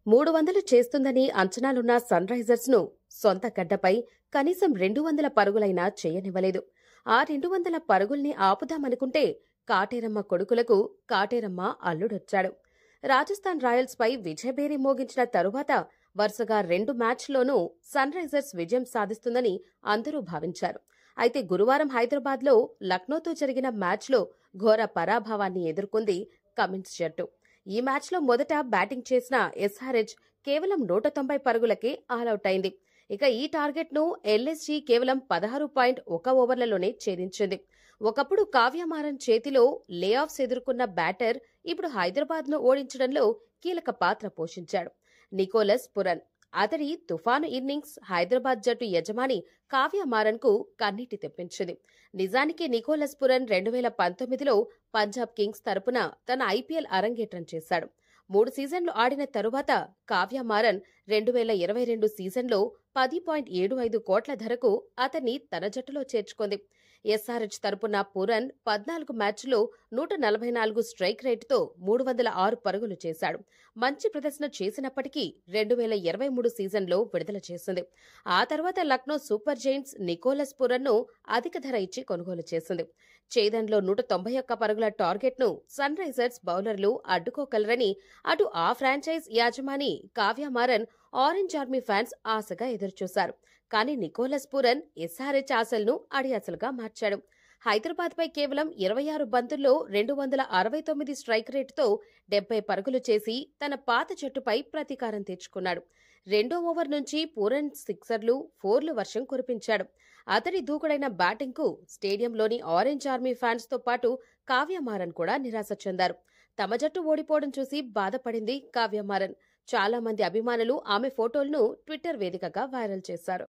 300 చేస్తుందని అంచనాలున్న sun Risers ను సొంత గడ్డపై కనీసం 200 పరుగులైనా చేయనివ్వలేదు. ఆ 200 పరుగుల్ని ఆపుదామనుకుంటే కాటేరమ్మ కొడుకులకు కాటేరమ్మ అల్లుడొచ్చాడు. రాజస్థాన్ రాయల్స్ పై విజయభేరి మోగించిన తరువాత వరుసగా 2 మ్యాచ్ల్లోనూ సన్ రైజర్స్ విజయం సాధిస్తుందని అందరూ భావించారు. అయితే గురువారం హైదరాబాద్లో లక్నోతో జరిగిన మ్యాచ్లో ఘోర పరాభవాన్ని ఎదుర్కొంది కమిన్స్ జట్టు. ఈ మ్యాచ్లో మొదట బ్యాటింగ్ చేసిన ఎస్ఆర్హెచ్ కేవలం 190 పరుగులకే ఆలౌట్ అయింది. ఇక ఈ టార్గెట్ను ఎల్ఎస్జీ కేవలం 16.1 ఓవర్లలోనే ఛేదించింది. ఒకప్పుడు కావ్యమారన్ చేతిలో లే ఆఫ్స్ ఎదుర్కొన్న బ్యాటర్ ఇప్పుడు హైదరాబాద్ను ఓడించడంలో కీలక పాత్ర పోషించాడు. Nicholas Pooran. అతడి తుఫాను ఇన్నింగ్స్ హైదరాబాద్ జట్టు యజమాని కావ్యమారన్కు కన్నీటి తెప్పించింది. నిజానికి నికోలస్ పురన్ 2019లో పంజాబ్ కింగ్స్ తరపున తన ఐపీఎల్ అరంగేట్రం చేశాడు. 3 సీజన్లు ఆడిన తరువాత కావ్యమారన్ 2022 సీజన్లో 10.75 కోట్ల ధరకు అతన్ని తన జట్టులో చేర్చుకుంది. ఎస్ఆర్హెచ్ తరపున పురన్ 14 మ్యాచ్ల్లో 144 స్ట్రైక్ రేటుతో 306 పరుగులు చేశాడు. మంచి ప్రదర్శన చేసినప్పటికీ 2023 సీజన్లో విడుదల చేసింది. ఆ తర్వాత లక్నో సూపర్ జైంట్స్ నికోలస్ పురన్ను అధిక ధర ఇచ్చి కొనుగోలు చేసింది. ఛేదన్లో 191 పరుగుల టార్గెట్ను సన్ రైజర్స్ బౌలర్లు అడ్డుకోగలరని అటు ఆ franchise యాజమాని Kavya Maran, orange army fans ఆశగా ఎదురుచూశారు. కానీ నికోలస్ పురన్ ఎస్ఆర్హెచ్ ఆశలను అడియాసలుగా మార్చాడు. హైదరాబాద్పై కేవలం 26 బంతుల్లో 269 స్ట్రైక్ రేటుతో 70 పరుగులు చేసి తన పాత జట్టుపై ప్రతీకారం తీర్చుకున్నాడు. 2వ ఓవర్ నుంచి పురన్ సిక్సర్లు, ఫోర్లు వర్షం కురిపించాడు. అతడి దూకుడైన బ్యాటింగ్కు స్టేడియంలోని ఆరెంజ్ ఆర్మీ ఫ్యాన్స్తో పాటు కావ్యమారన్ కూడా నిరాశ చెందారు. తమ జట్టు ఓడిపోవడం చూసి బాధపడింది కావ్యమారన్. చాలా మంది అభిమానులు ఆమె ఫోటోలను ట్విట్టర్ వేదికగా వైరల్ చేశారు.